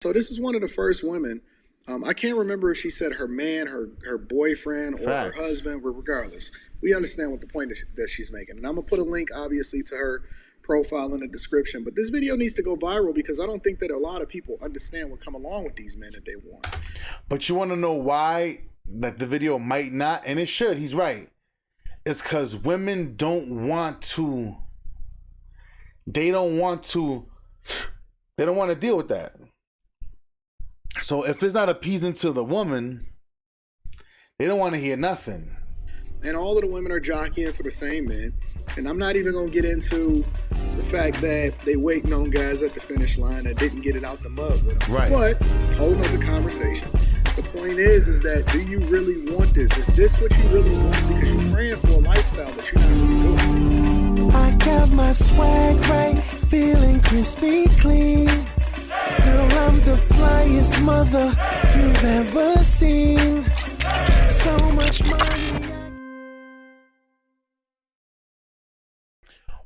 So this is one of the first women. I can't remember if she said her man, her boyfriend, or her Facts. husband. But regardless, we understand what the point that she's making. And I'm gonna put a link, obviously, to her profile in the description. But this video needs to go viral because I don't think that a lot of people understand what come along with these men that they want. But you want to know why that the video might not, and it should. He's right. It's because women don't want to. They don't want to. They don't want to deal with that. So if it's not appeasing to the woman, they don't want to hear nothing. And all of the women are jockeying for the same men. And I'm not even gonna get into the fact that they waiting on guys at the finish line that didn't get it out the mud with them. Right. But whole nother conversation. The point is that do you really want this? Is this what you really want? Because you're praying for a lifestyle that you're not really doing. I got my swag right, feeling crispy clean. Girl, I'm the flyest mother you've ever seen. So much money.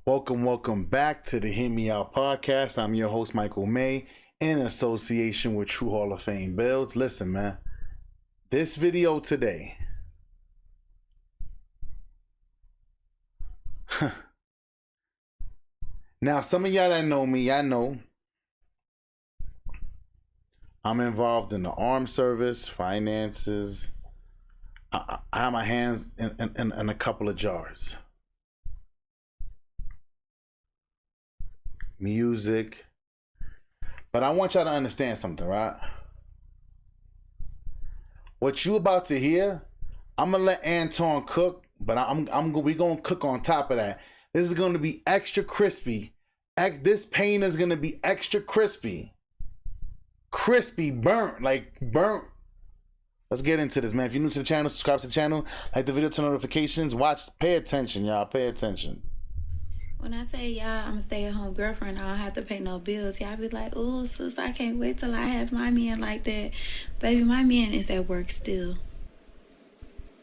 Welcome back to the Hear Me Out podcast. I'm your host, Michael May, in association with True Hall of Fame Builds. Listen, man, this video today, now some of y'all that know me, I know I'm involved in the armed service, finances. I have my hands in a couple of jars. Music. But I want y'all to understand something, right? What you about to hear, I'm gonna let Anton cook, but we gonna cook on top of that. This is gonna be extra crispy. This pain is gonna be extra crispy. Crispy, burnt. Let's get into this, man. If you're new to the channel, subscribe to the channel, like the video, turn notifications, watch, pay attention, y'all. Pay attention. When I tell y'all I'm a stay-at-home girlfriend, I don't have to pay no bills, y'all be like, "Ooh, sis, I can't wait till I have my man like that." Baby, my man is at work still.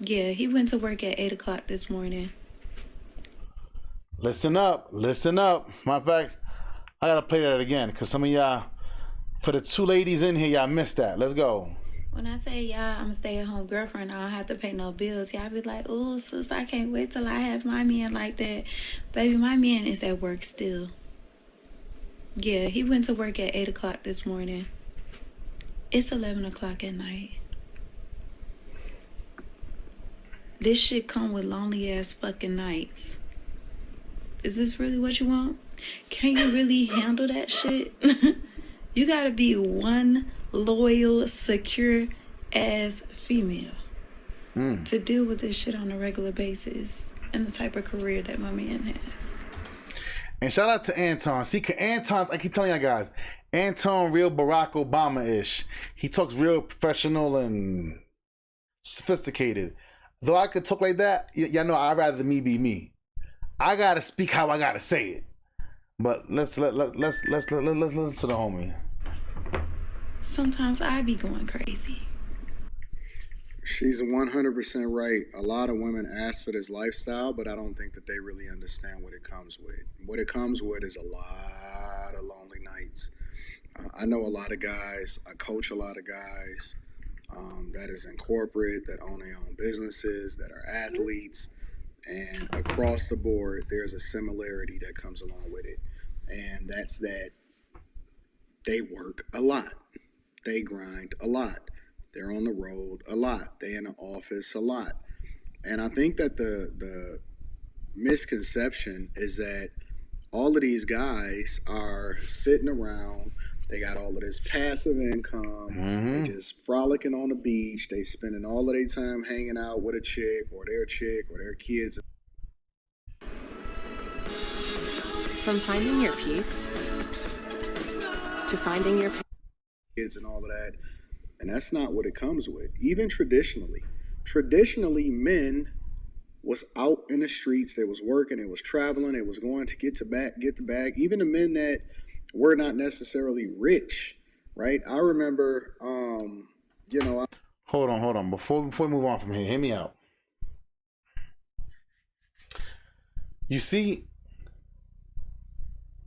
Yeah, he went to work at 8 o'clock this morning. Listen up. Matter of fact, I gotta play that again because some of y'all, for the two ladies in here, y'all missed that. Let's go. When I tell y'all I'm a stay-at-home girlfriend, I don't have to pay no bills, y'all be like, "Ooh, sis, I can't wait till I have my man like that." Baby, my man is at work still. Yeah, he went to work at 8 o'clock this morning. It's 11 o'clock at night. This shit come with lonely ass fucking nights. Is this really what you want? Can you really handle that shit? You gotta be one loyal, secure ass female to deal with this shit on a regular basis and the type of career that my man has. And shout out to Anton. See, Anton, I keep telling y'all guys, Anton real Barack Obama-ish. He talks real professional and sophisticated. Though I could talk like that, y'all know I'd rather me be me. I gotta speak how I gotta say it. But let's listen to the homie. Sometimes I be going crazy. She's 100% right. A lot of women ask for this lifestyle, but I don't think that they really understand what it comes with. What it comes with is a lot of lonely nights. I know a lot of guys. I coach a lot of guys that is in corporate, that own their own businesses, that are athletes. And across the board, there's a similarity that comes along with it. And that's that they work a lot. They grind a lot. They're on the road a lot. They're in the office a lot. And I think that the misconception is that all of these guys are sitting around. They got all of this passive income. They just frolicking on the beach. They spending all of their time hanging out with a chick or their kids. From finding your peace to finding your kids and all of that. And that's not what it comes with. Even traditionally, men was out in the streets. They was working. They was traveling. They was going to get the bag. Even the men that were not necessarily rich, right? I remember, Hold on. Before we move on from here, hear me out. You see,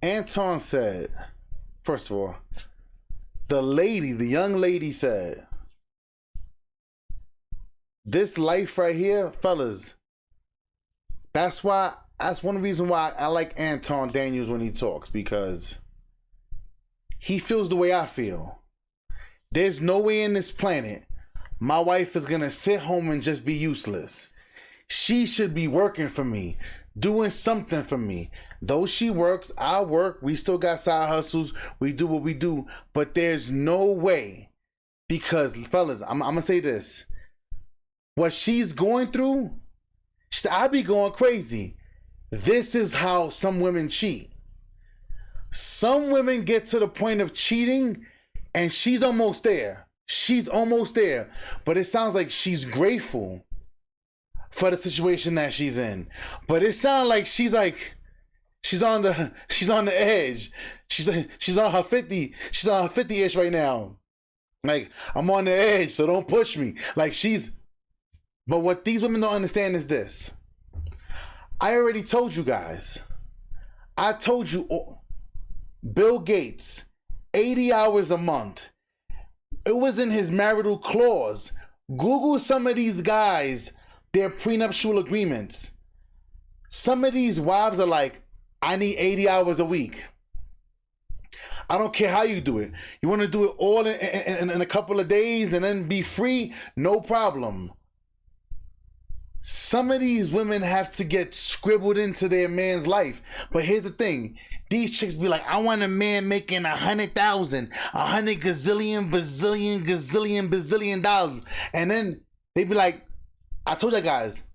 Anton said, first of all, the young lady said, this life right here, fellas, that's one reason why I like Anton Daniels when he talks, because he feels the way I feel. There's no way in this planet my wife is gonna sit home and just be useless. She should be working for me, doing something for me. Though she works, I work, we still got side hustles, we do what we do, but there's no way, because fellas, I'm gonna say this, what she's going through, I be going crazy. This is how some women cheat. Some women get to the point of cheating and she's almost there. She's almost there. But it sounds like she's grateful for the situation that she's in. But it sounds like she's on the edge. She's on her 50. She's on her 50-ish right now. Like, I'm on the edge, so don't push me. Like, but what these women don't understand is this. I already told you guys. I told you, Bill Gates, 80 hours a month. It was in his marital clause. Google some of these guys, their prenuptial agreements. Some of these wives are like, I need 80 hours a week. I don't care how you do it. You want to do it all in a couple of days and then be free? No problem. Some of these women have to get scribbled into their man's life. But here's the thing. These chicks be like, I want a man making 100,000, 100 gazillion, bazillion dollars. And then they be like, I told you guys,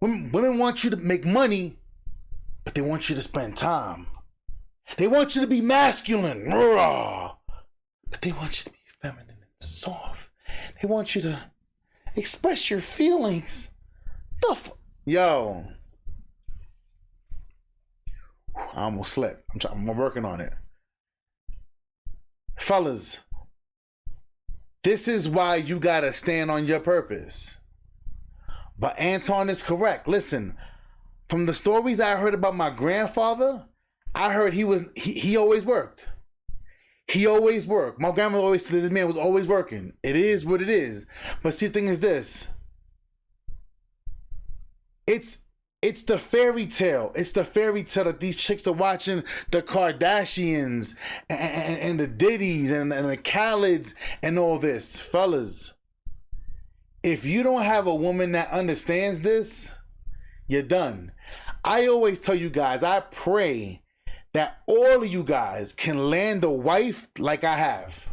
women want you to make money, but they want you to spend time. They want you to be masculine, raw, but they want you to be feminine and soft. They want you to express your feelings. Yo, I almost slept. I'm working on it. Fellas, this is why you gotta stand on your purpose. But Anton is correct. Listen, from the stories I heard about my grandfather, I heard he always worked. He always worked. My grandmother always said this man was always working. It is what it is. But see, the thing is this. It's the fairy tale. It's the fairy tale that these chicks are watching, the Kardashians and the Diddies and the Khaleds and all this. Fellas, if you don't have a woman that understands this, you're done. I always tell you guys, I pray that all of you guys can land a wife like I have.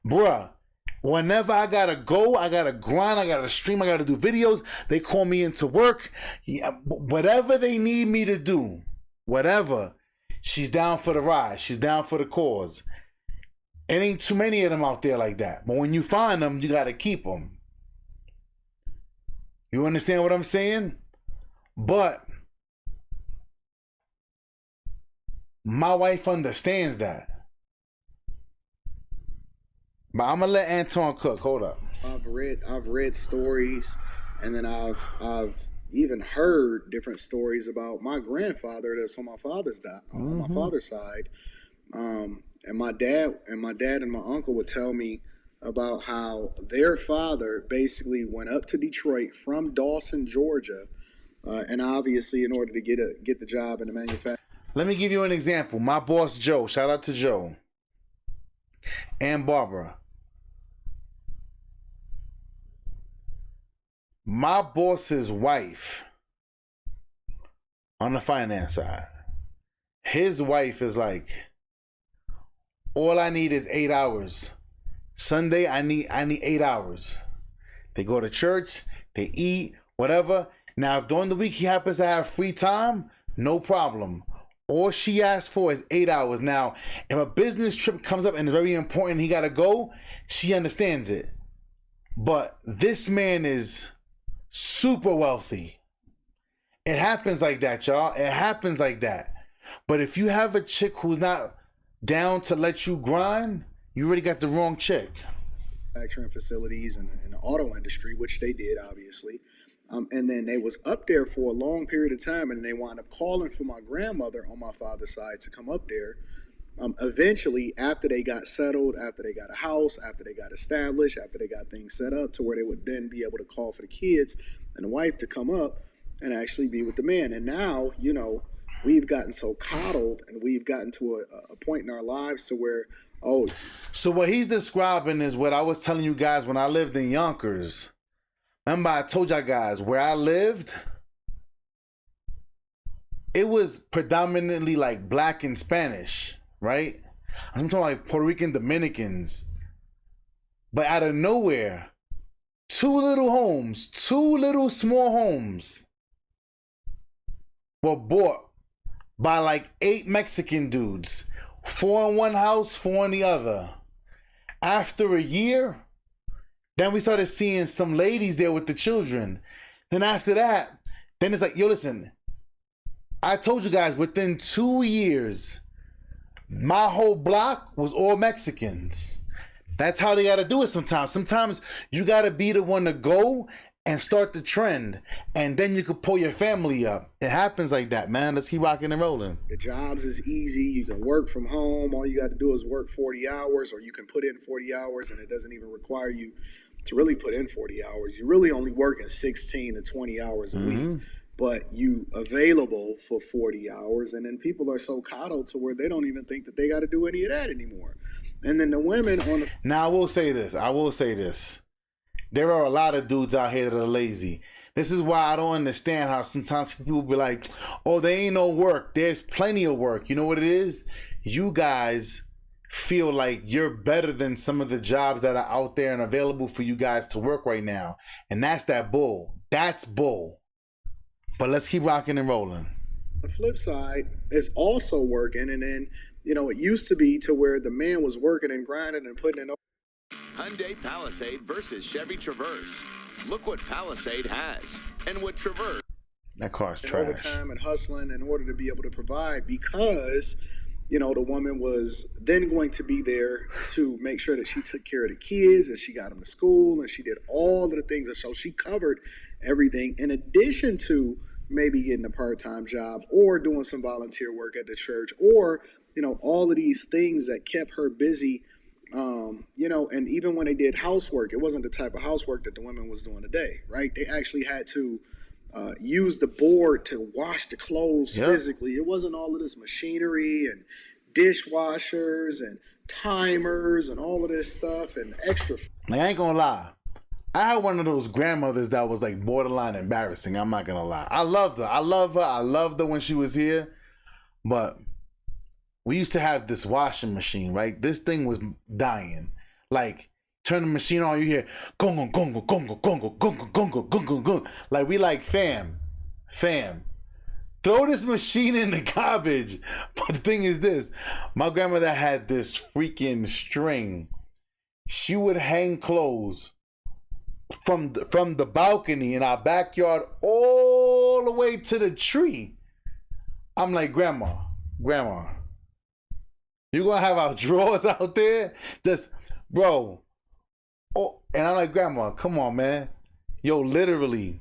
Bruh, whenever I gotta go, I gotta grind, I gotta stream, I gotta do videos, they call me into work. Yeah, whatever they need me to do, whatever, she's down for the ride. She's down for the cause. It ain't too many of them out there like that. But when you find them, you gotta keep them. You understand what I'm saying? But my wife understands that. But I'm gonna let Anton cook. Hold up. I've read stories, and then I've even heard different stories about my grandfather that's on my father's on my father's side. And my dad and my uncle would tell me about how their father basically went up to Detroit from Dawson, Georgia, and obviously in order to get the job in the manufacturing. Let me give you an example. My boss Joe, shout out to Joe and Barbara. My boss's wife on the finance side, his wife is like, all I need is 8 hours. Sunday, I need 8 hours. They go to church, they eat, whatever. Now, if during the week he happens to have free time, no problem. All she asks for is 8 hours. Now, if a business trip comes up and it's very important, he got to go, she understands it. But this man is super wealthy. It happens like that, y'all. It happens like that. But if you have a chick who's not down to let you grind, you already got the wrong chick. Manufacturing facilities and in the auto industry, which they did, obviously. And then they was up there for a long period of time, and they wound up calling for my grandmother on my father's side to come up there Eventually, after they got settled, after they got a house, after they got established, after they got things set up to where they would then be able to call for the kids and the wife to come up and actually be with the man. And now, we've gotten so coddled and we've gotten to a point in our lives to where, oh. So what he's describing is what I was telling you guys when I lived in Yonkers. Remember I told y'all guys where I lived, it was predominantly like black and Spanish, right? I'm talking like Puerto Rican Dominicans. But out of nowhere, two little small homes were bought by like 8 Mexican dudes. 4 in one house, 4 in the other. After a year, then we started seeing some ladies there with the children. Then after that, then it's like, yo, listen, I told you guys within 2 years, my whole block was all Mexicans. That's how they got to do it sometimes. Sometimes you got to be the one to go and start the trend, and then you could pull your family up. It happens like that, man. Let's keep rocking and rolling. The jobs is easy. You can work from home. All you got to do is work 40 hours, or you can put in 40 hours, and it doesn't even require you to really put in 40 hours. You're really only working 16 to 20 hours a week, but you available for 40 hours, and then people are so coddled to where they don't even think that they got to do any of that anymore. And then the women on the... Now, I will say this. There are a lot of dudes out here that are lazy. This is why I don't understand how sometimes people be like, oh, there ain't no work. There's plenty of work. You know what it is? You guys feel like you're better than some of the jobs that are out there and available for you guys to work right now. And that's that bull. That's bull. But let's keep rocking and rolling. The flip side is also working. And then, it used to be to where the man was working and grinding and putting in... Hyundai Palisade versus Chevy Traverse. Look what Palisade has and what Traverse. That car's trash. Overtime and hustling in order to be able to provide, because the woman was then going to be there to make sure that she took care of the kids and she got them to school and she did all of the things. And so she covered everything in addition to maybe getting a part-time job or doing some volunteer work at the church, or all of these things that kept her busy. And even when they did housework, it wasn't the type of housework that the women was doing today, right? They actually had to use the board to wash the clothes physically. It wasn't all of this machinery and dishwashers and timers and all of this stuff and extra. I ain't gonna lie. I had one of those grandmothers that was like borderline embarrassing. I'm not gonna lie. I loved her. I loved her when she was here. But we used to have this washing machine, right? This thing was dying. Like, turn the machine on, you hear gongo, gongo, gongo, gongo, gongo, gongo, gongo, gongo. Like, we like, fam. Throw this machine in the garbage. But the thing is this. My grandmother had this freaking string. She would hang clothes from the balcony in our backyard all the way to the tree. I'm like, Grandma, you gonna have our drawers out there? Just, bro. Oh, and I'm like, Grandma, come on, man. Yo, literally.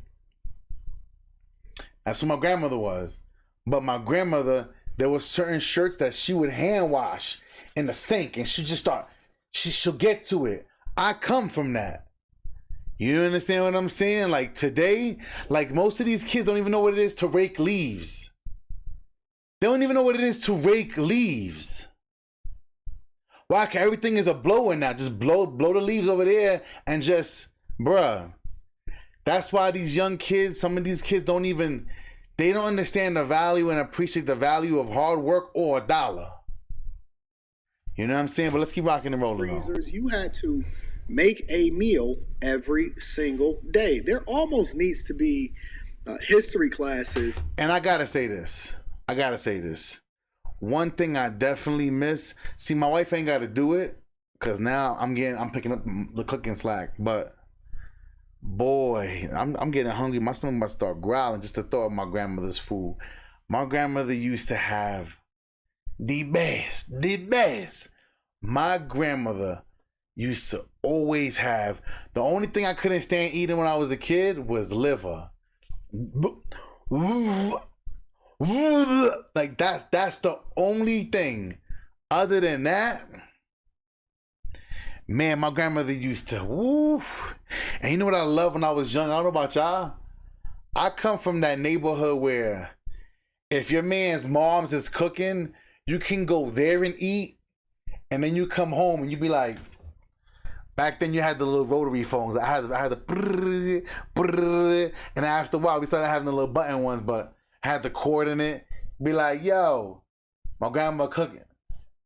That's what my grandmother was. But my grandmother, there were certain shirts that she would hand wash in the sink, and she'll get to it. I come from that. You understand what I'm saying? Like today, like most of these kids don't even know what it is to rake leaves. They don't even know what it is to rake leaves. Why? Cause everything is a blower now. Just blow the leaves over there and just, bruh. That's why these young kids, some of these kids they don't understand the value and appreciate the value of hard work or a dollar. You know what I'm saying? But let's keep rocking and rolling. Freezers, you had to make a meal every single day. There almost needs to be history classes. And I gotta say this. One thing I definitely miss. See, my wife ain't got to do it because now I'm picking up the cooking slack. But boy, I'm getting hungry. My stomach about to start growling just the thought of my grandmother's food. My grandmother used to have the best. My grandmother used to always have. The only thing I couldn't stand eating when I was a kid was liver. Like that's the only thing Other than that, man, my grandmother used to, woo. And you know what I love when I was young? I don't know about y'all. I come from that neighborhood where if your man's mom's is cooking, you can go there and eat, and then you come home and you be like, back then you had the little rotary phones. I had the brrr, brrr, and after a while we started having the little button ones, but had the cord in it. Be like, yo, my grandma cooking.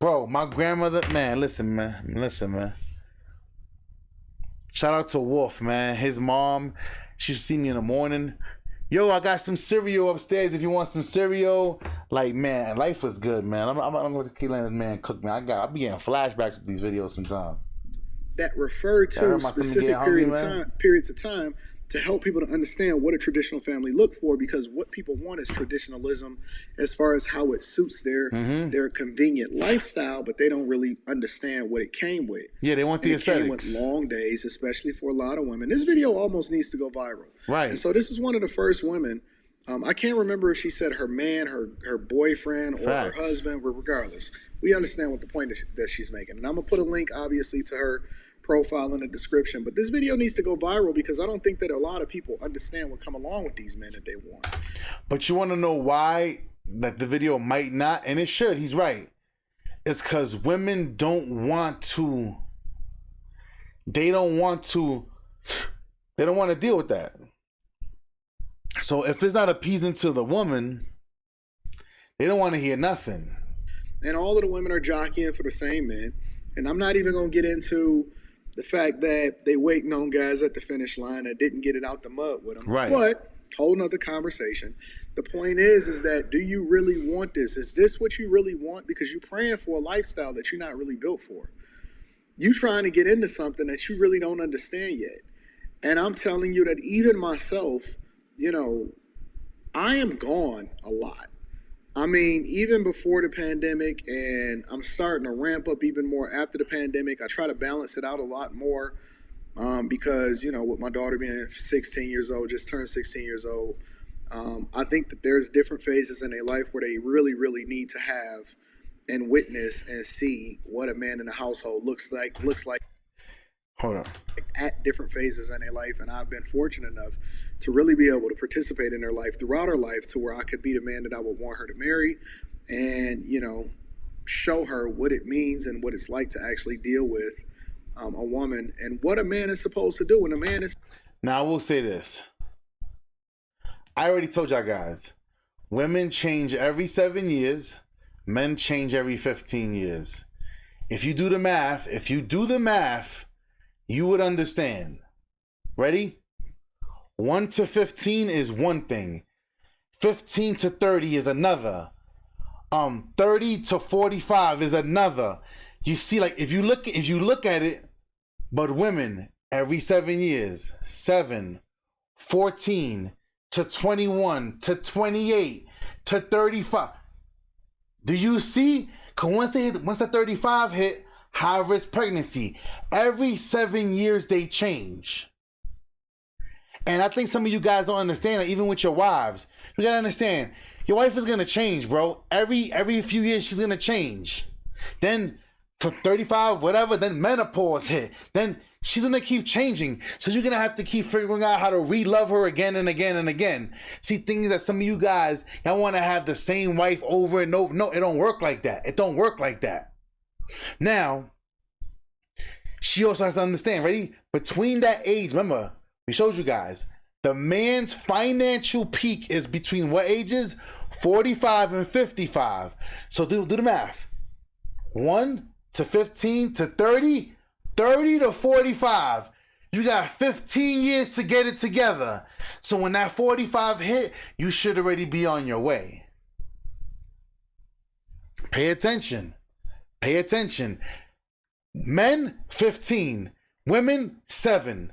Bro, my grandmother, man, listen, man. Shout out to Wolf, man. His mom, she used to see me in the morning. Yo, I got some cereal upstairs if you want some cereal. Like, man, life was good, man. I'm going to keep letting this man cook, man. I be getting flashbacks with these videos sometimes. That refer to specific periods of time to help people to understand what a traditional family look for, because what people want is traditionalism as far as how it suits their convenient lifestyle, but they don't really understand what it came with. Yeah, they want the aesthetics. It came with long days, especially for a lot of women. This video almost needs to go viral. Right. And so this is one of the first women. I can't remember if she said her man, her boyfriend, or her husband, but regardless, we understand what the point is that she's making. And I'm going to put a link, obviously, to her profile in the description, but this video needs to go viral because I don't think that a lot of people understand what come along with these men that they want. But you want to know why that the video might not, and it should, he's right. It's because women don't want to deal with that. So if it's not appeasing to the woman, they don't want to hear nothing. And all of the women are jockeying for the same men. And I'm not even going to get into the fact that they waiting on guys at the finish line that didn't get it out the mud with them. Right. But whole nother conversation. The point is that do you really want this? Is this what you really want? Because you're praying for a lifestyle that you're not really built for. You trying to get into something that you really don't understand yet. And I'm telling you that even myself, you know, I am gone a lot. I mean, even before the pandemic, and I'm starting to ramp up even more after the pandemic. I try to balance it out a lot more because, you know, with my daughter being 16 years old, just turned 16 years old, I think that there's different phases in their life where they really, really need to have and witness and see what a man in a household looks like. Hold on. At different phases in their life, and I've been fortunate enough to really be able to participate in their life throughout her life to where I could be the man that I would want her to marry, and, you know, show her what it means and what it's like to actually deal with a woman and what a man is supposed to do when a man is. Now I will say this. I already told y'all guys, women change every 7 years, men change every 15 years. If you do the math, you would understand. Ready? 1 to 15 is one thing. 15 to 30 is another. 30 to 45 is another. You see, like if you look at it, but women every 7 years, 7, 14 to 21 to 28 to 35. Do you see? Cause once the 35 hit, high risk pregnancy. Every 7 years they change. And I think some of you guys don't understand that, even with your wives. You gotta understand, your wife is gonna change, bro. Every few years she's gonna change. Then for 35, whatever, then menopause hit. Then she's gonna keep changing. So you're gonna have to keep figuring out how to re-love her again and again and again. See, things that some of you guys, y'all wanna have the same wife over and over. No, it don't work like that. It don't work like that. Now, she also has to understand, ready? Between that age, remember, we showed you guys, the man's financial peak is between what ages? 45 and 55. So do the math. 1 to 15 to 30, 30 to 45. You got 15 years to get it together. So when that 45 hit, you should already be on your way. Pay attention. Pay attention. Men, 15. Women, 7.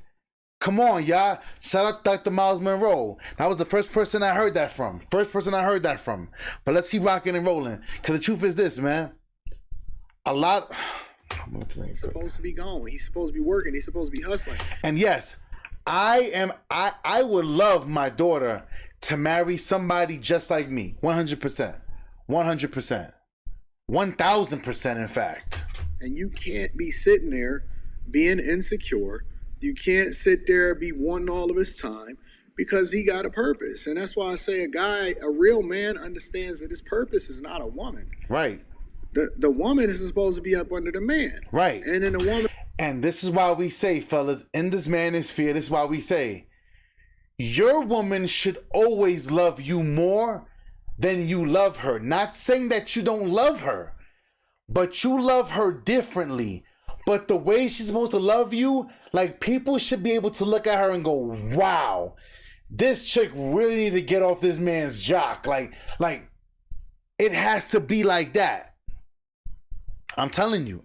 Come on, y'all. Shout out to Dr. Miles Monroe. That was the first person I heard that from. But let's keep rocking and rolling. Because the truth is this, man. He's supposed to be gone. He's supposed to be working. He's supposed to be hustling. And yes, I would love my daughter to marry somebody just like me. 100%. 100%. 1000%, in fact. And you can't be sitting there being insecure. You can't sit there be wanting all of his time because he got a purpose. And that's why I say a real man understands that his purpose is not a woman. Right. The woman is supposed to be up under the man. Right. And then the woman. And this is why we say, fellas, in this manosphere, this is why we say, your woman should always love you more than you love her. Not saying that you don't love her, but you love her differently. But the way she's supposed to love you, like, people should be able to look at her and go, wow, this chick really need to get off this man's jock. Like it has to be like that. I'm telling you,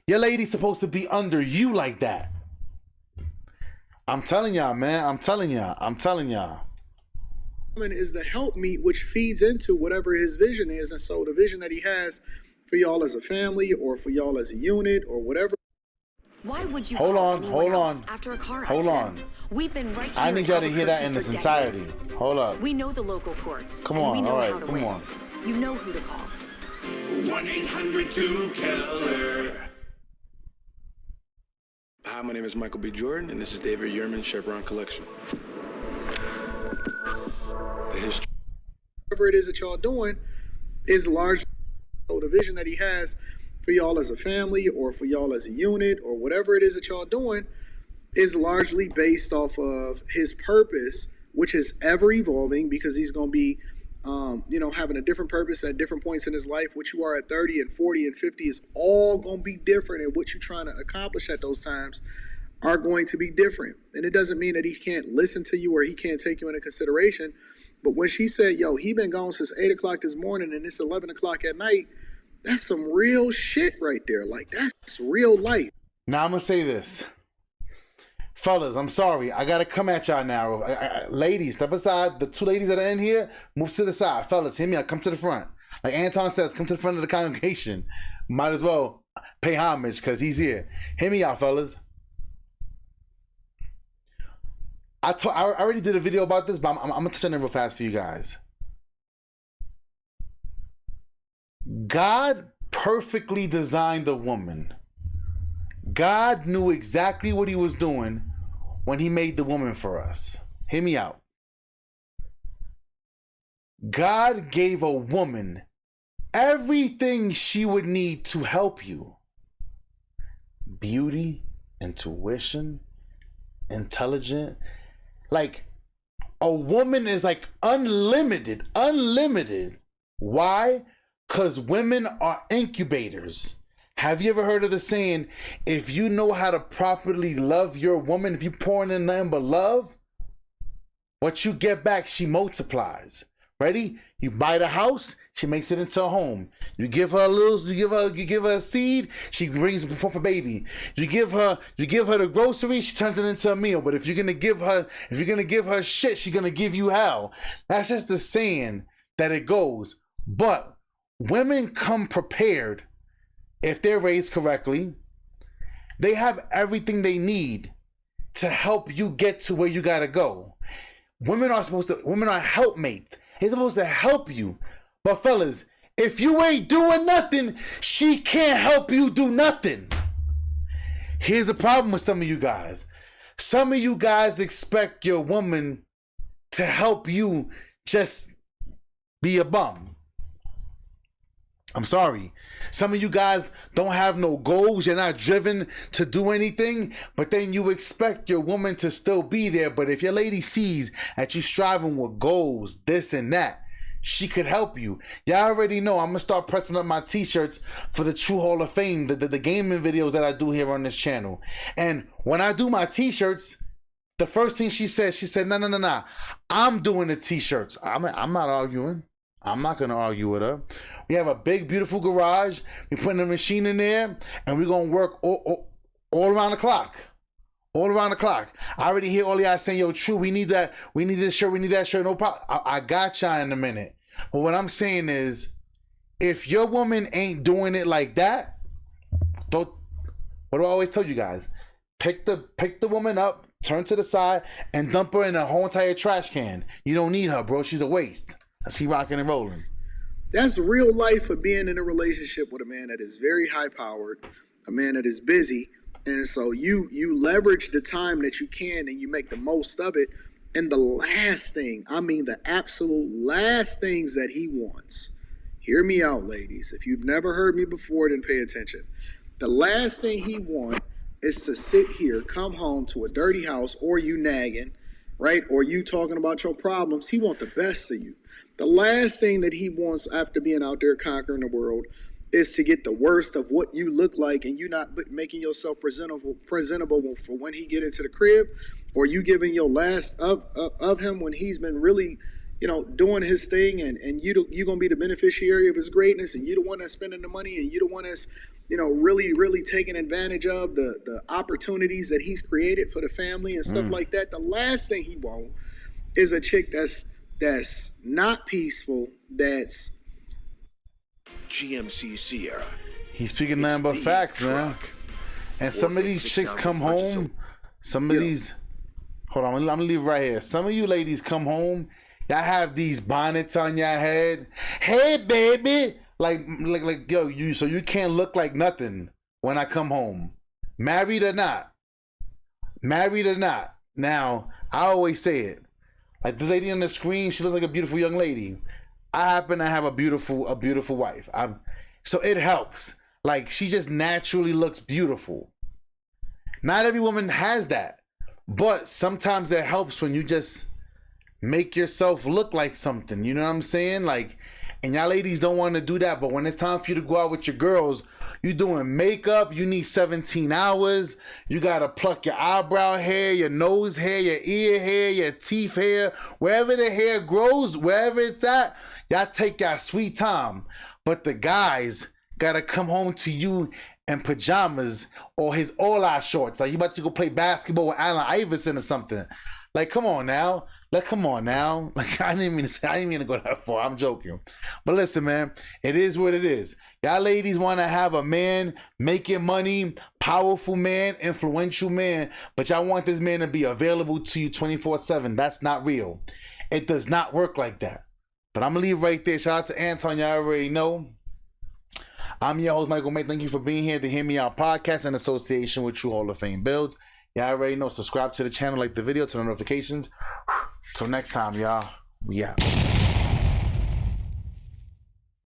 your lady's supposed to be under you like that. I'm telling y'all, man. I'm telling y'all. Woman is the helpmeet which feeds into whatever his vision is. And so the vision that he has for y'all as a family or for y'all as a unit or whatever. Why would you hold call on, anyone hold else on, after a car hold accident? on. We've been right here. I need y'all to hear that in Albuquerque its for entirety. decades. Hold up. We know the local courts. Come and on, we know all right, how to come win. on. You know who to call. 1-800-2-KELLER. Hi, my name is Michael B. Jordan, and this is David Yerman, Chevron Collection. The history. Whatever it is that y'all doing is largely the vision that he has for y'all as a family or for y'all as a unit or whatever it is that y'all doing is largely based off of his purpose, which is ever evolving because he's going to be having a different purpose at different points in his life. What you are at 30 and 40 and 50 is all going to be different, and what you're trying to accomplish at those times are going to be different. And it doesn't mean that he can't listen to you or he can't take you into consideration. But when she said, yo, he been gone since 8 o'clock this morning and it's 11 o'clock at night, that's some real shit right there. Like, that's real life. Now I'm gonna say this, fellas. I'm sorry, I gotta come at y'all now. Ladies, step aside. The two ladies that are in here, move to the side. Fellas, hear me out. Come to the front. Like Anton says, come to the front of the congregation. Might as well pay homage because he's here. Hear me out, fellas. I already did a video about this, but I'm gonna touch on it real fast for you guys. God perfectly designed the woman. God knew exactly what he was doing when he made the woman for us. Hear me out. God gave a woman everything she would need to help you. Beauty, intuition, intelligent. Like, a woman is like unlimited. Why? Because women are incubators. Have you ever heard of the saying, if you know how to properly love your woman, if you pour in nothing but love, what you get back, she multiplies. Ready? You buy the house, she makes it into a home. You give her you give her a seed, she brings forth a baby. You give her the groceries, she turns it into a meal. But if you're gonna give her shit, she's gonna give you hell. That's just the saying that it goes. But women come prepared if they're raised correctly. They have everything they need to help you get to where you gotta go. Women are helpmates. They're supposed to help you. But fellas, if you ain't doing nothing, she can't help you do nothing. Here's the problem with some of you guys. Some of you guys expect your woman to help you just be a bum. I'm sorry. Some of you guys don't have no goals. You're not driven to do anything, but then you expect your woman to still be there. But if your lady sees that you striving with goals, this and that, she could help you. Y'all already know I'm going to start pressing up my t-shirts for the True Hall of Fame, the gaming videos that I do here on this channel. And when I do my t-shirts, the first thing she said, no. I'm doing the t-shirts. I'm not arguing. I'm not going to argue with her. We have a big, beautiful garage. We're putting a machine in there, and we're going to work all around the clock. All around the clock. I already hear all y'all saying, yo, True, we need that. We need this shirt. We need that shirt. No problem. I got y'all in a minute. But what I'm saying is, if your woman ain't doing it like that, what do I always tell you guys? Pick the woman up, turn to the side, and dump her in a whole entire trash can. You don't need her, bro. She's a waste. Let's keep rocking and rolling. That's real life of being in a relationship with a man that is very high powered, a man that is busy. And so you leverage the time that you can and you make the most of it. And the last thing, I mean the absolute last things that he wants, hear me out, ladies. If you've never heard me before, then pay attention. The last thing he wants is to sit here, come home to a dirty house, or you nagging, right? Or you talking about your problems. He wants the best of you. The last thing that he wants after being out there conquering the world is to get the worst of what you look like, and you not making yourself presentable for when he get into the crib, or you giving your last of him when he's been really, doing his thing, and you gonna be the beneficiary of his greatness, and you the one that's spending the money, and you the one that's really taking advantage of the opportunities that he's created for the family and stuff like that. The last thing he wants is a chick that's not peaceful, that's GMC Sierra. He's speaking nothing but facts, man. And some of these chicks come home. Some of these, hold on, I'm gonna leave it right here. Some of you ladies come home, y'all have these bonnets on your head. Hey, baby, like yo, you can't look like nothing when I come home, married or not. Now, I always say it. Like this lady on the screen, she looks like a beautiful young lady. I happen to have a beautiful wife. So it helps. Like she just naturally looks beautiful. Not every woman has that, but sometimes it helps when you just make yourself look like something. You know what I'm saying? Like, and y'all ladies don't want to do that, but when it's time for you to go out with your girls, you doing makeup, you need 17 hours, you gotta pluck your eyebrow hair, your nose hair, your ear hair, your teeth hair, wherever the hair grows, wherever it's at, y'all take your sweet time. But the guys gotta come home to you in pajamas or his all-out shorts, like you about to go play basketball with Allen Iverson or something. Like, come on now. Like, I didn't mean to go that far. I'm joking. But listen, man, it is what it is. Y'all ladies want to have a man making money, powerful man, influential man, but y'all want this man to be available to you 24/7. That's not real. It does not work like that. But I'm going to leave right there. Shout out to Anton. Y'all already know. I'm your host, Michael May. Thank you for being here to Hear Me Out podcast in association with True Hall of Fame Builds. Y'all already know. Subscribe to the channel, like the video, turn on notifications. Till next time, y'all. We out.